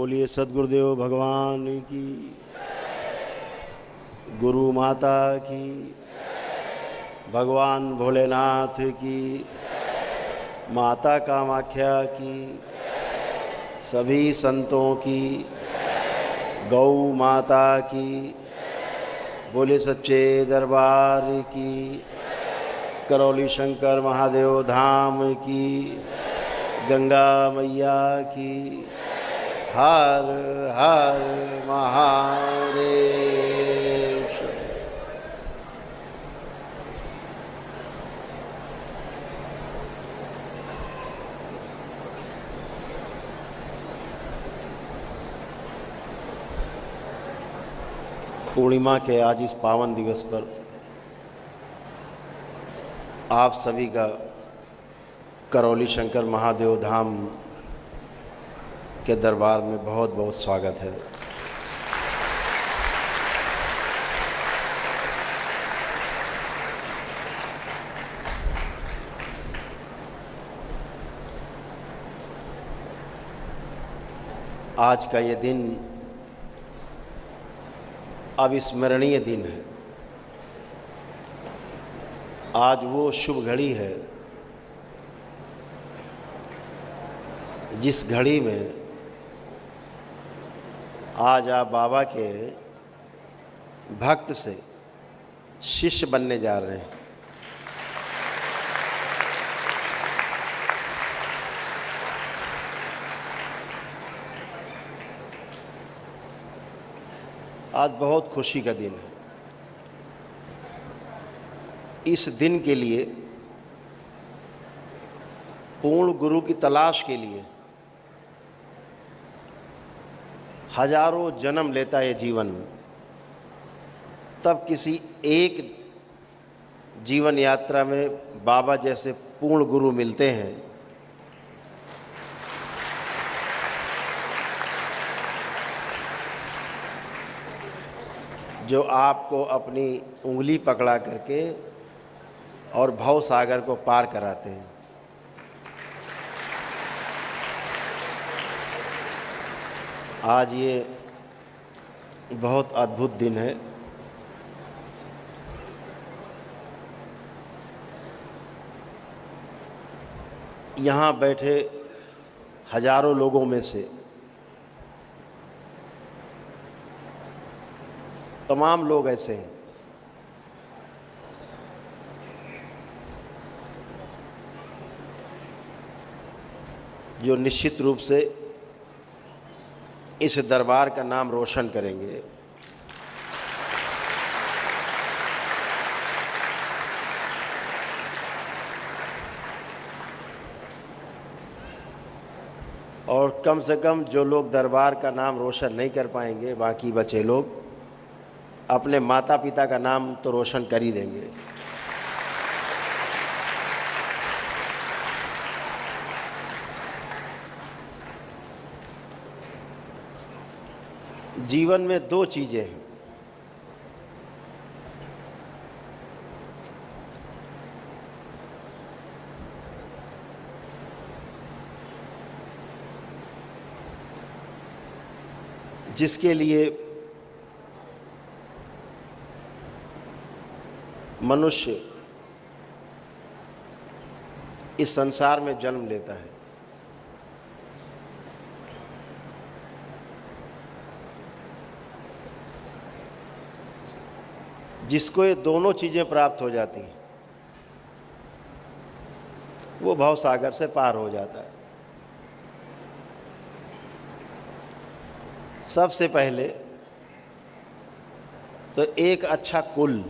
बोलिए सद्गुरुदेव भगवान की, गुरु माता की, भगवान भोलेनाथ की, माता कामाख्या की, सभी संतों की, गौ माता की, बोले सच्चे दरबार की, करौली शंकर महादेव धाम की, गंगा मैया की, हर हर महादेव। पूर्णिमा के आज इस पावन दिवस पर आप सभी का करौली शंकर महादेव धाम के दरबार में बहुत बहुत स्वागत है। आज का ये दिन अविस्मरणीय दिन है। आज वो शुभ घड़ी है जिस घड़ी में आज आप बाबा के भक्त से शिष्य बनने जा रहे हैं। आज बहुत खुशी का दिन है। इस दिन के लिए, पूर्ण गुरु की तलाश के लिए हजारों जन्म लेता है जीवन, तब किसी एक जीवन यात्रा में बाबा जैसे पूर्ण गुरु मिलते हैं। जो आपको अपनी उंगली पकड़ा करके और भव सागर को पार कराते हैं। आज ये बहुत अद्भुत दिन है। यहाँ बैठे हजारों लोगों में से तमाम लोग ऐसे हैं जो निश्चित रूप से इस दरबार का नाम रोशन करेंगे। और कम से कम जो लोग दरबार का नाम रोशन नहीं कर पाएंगे, बाकी बचे लोग अपने माता पिता का नाम तो रोशन कर ही देंगे। जीवन में दो चीज़ें हैं, जिसके लिए मनुष्य इस संसार में जन्म लेता है। जिसको ये दोनों चीज़ें प्राप्त हो जाती हैं वो भव सागर से पार हो जाता है। सबसे पहले तो एक अच्छा कुल,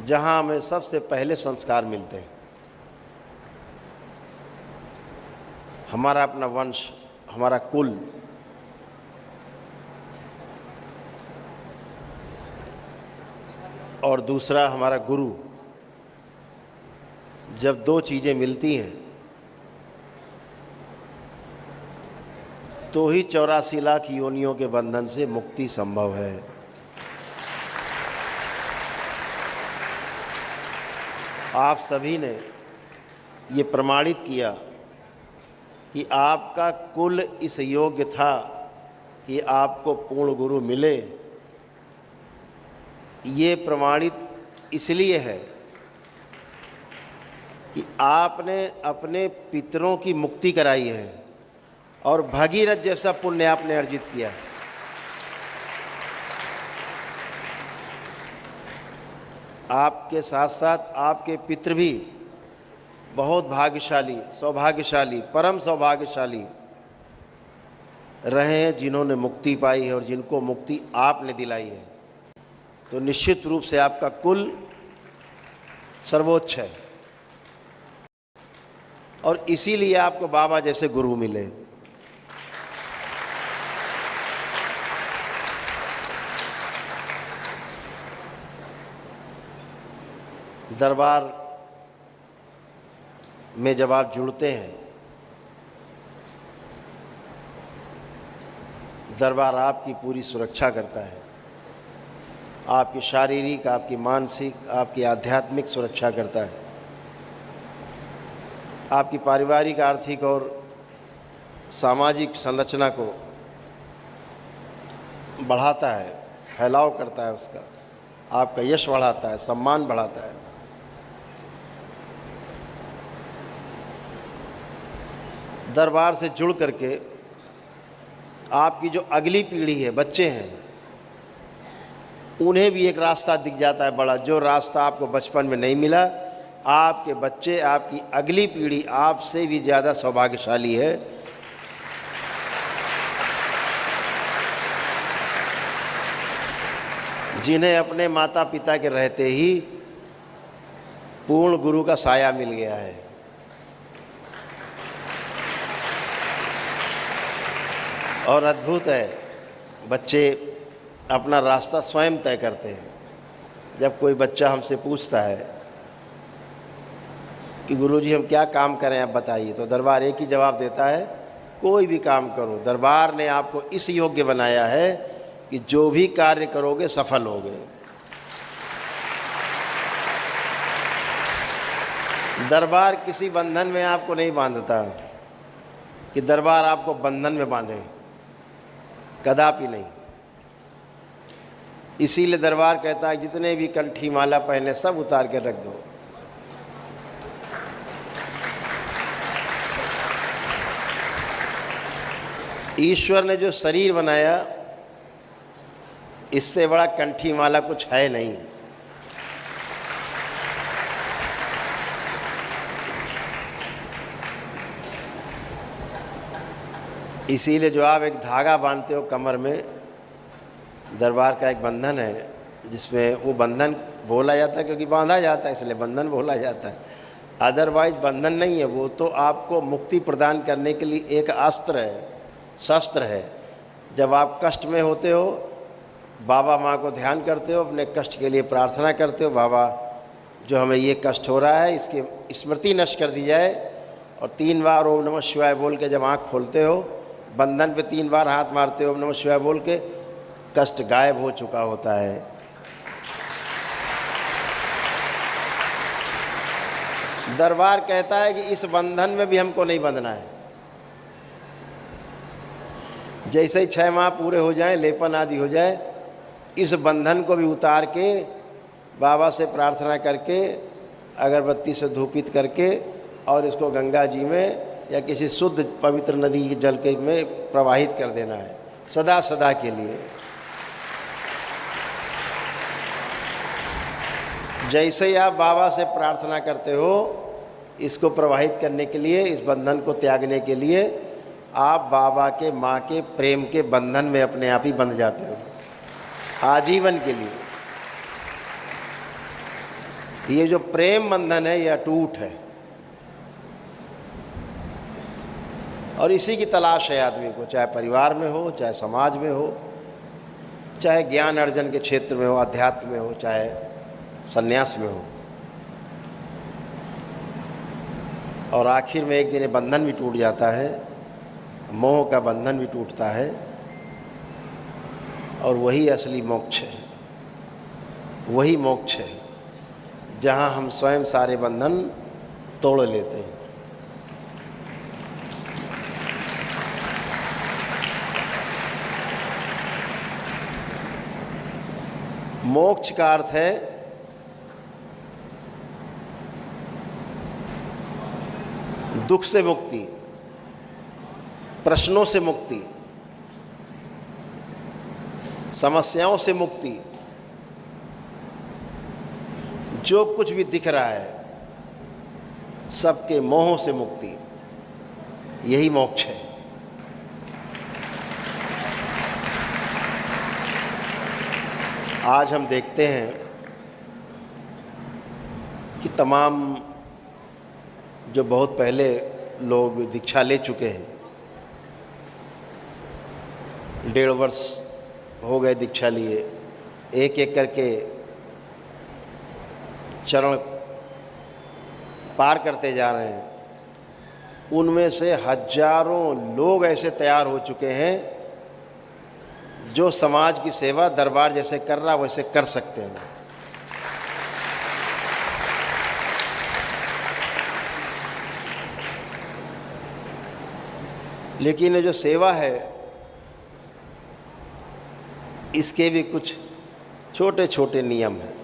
जहाँ हमें सबसे पहले संस्कार मिलते हैं। हमारा अपना वंश, हमारा कुल, और दूसरा हमारा गुरु। जब दो चीज़ें मिलती हैं तो ही 84 लाख योनियों के बंधन से मुक्ति संभव है। आप सभी ने ये प्रमाणित किया कि आपका कुल इस योग्य था कि आपको पूर्ण गुरु मिले, ये प्रमाणित इसलिए है कि आपने अपने पितरों की मुक्ति कराई है और भगीरथ जैसा पुण्य आपने अर्जित किया। आपके साथ साथ आपके पितृ भी बहुत भाग्यशाली, सौभाग्यशाली, परम सौभाग्यशाली रहे हैं जिन्होंने मुक्ति पाई है और जिनको मुक्ति आपने दिलाई है। तो निश्चित रूप से आपका कुल सर्वोच्च है और इसीलिए आपको बाबा जैसे गुरु मिले। दरबार में जब आप जुड़ते हैं, दरबार आपकी पूरी सुरक्षा करता है, आपकी शारीरिक, आपकी मानसिक, आपकी आध्यात्मिक सुरक्षा करता है, आपकी पारिवारिक, आर्थिक और सामाजिक संरचना को बढ़ाता है, फैलाव करता है उसका, आपका यश बढ़ाता है, सम्मान बढ़ाता है। दरबार से जुड़ करके आपकी जो अगली पीढ़ी है, बच्चे हैं, उन्हें भी एक रास्ता दिख जाता है बड़ा, जो रास्ता आपको बचपन में नहीं मिला। आपके बच्चे, आपकी अगली पीढ़ी आपसे भी ज़्यादा सौभाग्यशाली है। जिन्हें अपने माता पिता के रहते ही पूर्ण गुरु का साया मिल गया है। और अद्भुत है, बच्चे अपना रास्ता स्वयं तय करते हैं। जब कोई बच्चा हमसे पूछता है कि गुरुजी हम क्या काम करें आप बताइए, तो दरबार एक ही जवाब देता है, कोई भी काम करो, दरबार ने आपको इस योग्य बनाया है कि जो भी कार्य करोगे सफल होगे। दरबार किसी बंधन में आपको नहीं बांधता कि दरबार आपको बंधन में बांधे, कदापि नहीं। इसीलिए दरबार कहता है जितने भी कंठी माला पहने सब उतार के रख दो। ईश्वर ने जो शरीर बनाया, इससे बड़ा कंठी माला कुछ है नहीं। इसीलिए जो आप एक धागा बांधते हो कमर में, दरबार का एक बंधन है, जिसमें वो बंधन बोला जाता है क्योंकि बांधा जाता है, इसलिए बंधन बोला जाता है। अदरवाइज बंधन नहीं है, वो तो आपको मुक्ति प्रदान करने के लिए एक अस्त्र है, शस्त्र है। जब आप कष्ट में होते हो, बाबा माँ को ध्यान करते हो, अपने कष्ट के लिए प्रार्थना करते हो, बाबा जो हमें ये कष्ट हो रहा है इसकी स्मृति नष्ट कर दी जाए, और 3 बार ओम नमः शिवाय बोल के जब आँख खोलते हो, बंधन पे 3 बार हाथ मारते हो ओम नमः शिवाय बोल के, कष्ट गायब हो चुका होता है। दरबार कहता है कि इस बंधन में भी हमको नहीं बंधना है। जैसे ही 6 माह पूरे हो जाएं, लेपन आदि हो जाए, इस बंधन को भी उतार के बाबा से प्रार्थना करके, अगरबत्ती से धूपित करके, और इसको गंगा जी में या किसी शुद्ध पवित्र नदी के जल के में प्रवाहित कर देना है, सदा सदा के लिए। जैसे ही आप बाबा से प्रार्थना करते हो, इसको प्रवाहित करने के लिए, इस बंधन को त्यागने के लिए, आप बाबा के, माँ के प्रेम के बंधन में अपने आप ही बंध जाते हो आजीवन के लिए। ये जो प्रेम बंधन है, यह अटूट है और इसी की तलाश है आदमी को, चाहे परिवार में हो, चाहे समाज में हो, चाहे ज्ञान अर्जन के क्षेत्र में हो, अध्यात्म में हो, चाहे सन्यास में हो। और आखिर में एक दिन ये बंधन भी टूट जाता है, मोह का बंधन भी टूटता है, और वही असली मोक्ष है। वही मोक्ष है जहाँ हम स्वयं सारे बंधन तोड़ लेते हैं। मोक्ष का अर्थ है दुख से मुक्ति, प्रश्नों से मुक्ति, समस्याओं से मुक्ति। जो कुछ भी दिख रहा है सबके मोहों से मुक्ति, यही मोक्ष है। आज हम देखते हैं कि तमाम जो बहुत पहले लोग दीक्षा ले चुके हैं, 1.5 वर्ष हो गए दीक्षा लिए, एक एक करके चरण पार करते जा रहे हैं। उनमें से हजारों लोग ऐसे तैयार हो चुके हैं जो समाज की सेवा दरबार जैसे कर रहा वैसे कर सकते हैं। लेकिन ये जो सेवा है इसके भी कुछ छोटे छोटे नियम हैं।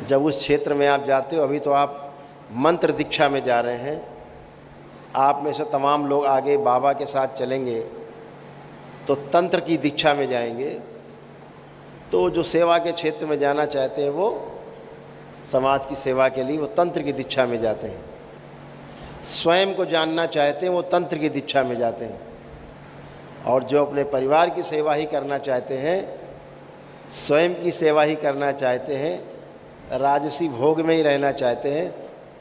जब उस क्षेत्र में आप जाते हो, अभी तो आप मंत्र दीक्षा में जा रहे हैं, आप में से तमाम लोग आगे बाबा के साथ चलेंगे तो तंत्र की दीक्षा में जाएंगे। तो जो सेवा के क्षेत्र में जाना चाहते हैं वो समाज की सेवा के लिए वो तंत्र की दीक्षा में जाते हैं। स्वयं को जानना चाहते हैं वो तंत्र की दीक्षा में जाते हैं। और जो अपने परिवार की सेवा ही करना चाहते हैं, स्वयं की सेवा ही करना चाहते हैं, राजसी भोग में ही रहना चाहते हैं,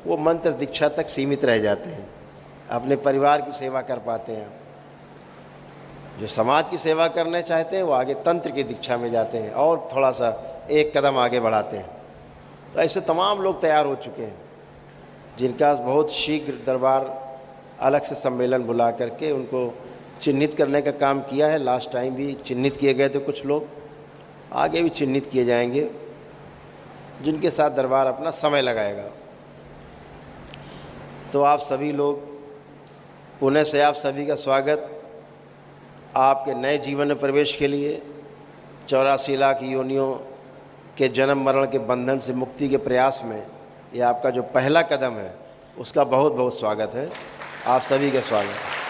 वो मंत्र दीक्षा तक सीमित रह जाते हैं, अपने परिवार की सेवा कर पाते हैं। जो समाज की सेवा करना चाहते हैं वो आगे तंत्र की दीक्षा में जाते हैं और थोड़ा सा एक कदम आगे बढ़ाते हैं। तो ऐसे तमाम लोग तैयार हो चुके हैं जिनका बहुत शीघ्र दरबार अलग से सम्मेलन बुला करके उनको चिन्हित करने का काम किया है। लास्ट टाइम भी चिन्हित किए गए थे कुछ लोग, आगे भी चिन्हित किए जाएंगे जिनके साथ दरबार अपना समय लगाएगा। तो आप सभी लोग, पुणे से आप सभी का स्वागत आपके नए जीवन में प्रवेश के लिए, 84 लाख योनियों के जन्म मरण के बंधन से मुक्ति के प्रयास में ये आपका जो पहला कदम है उसका बहुत बहुत स्वागत है। आप सभी का स्वागत है।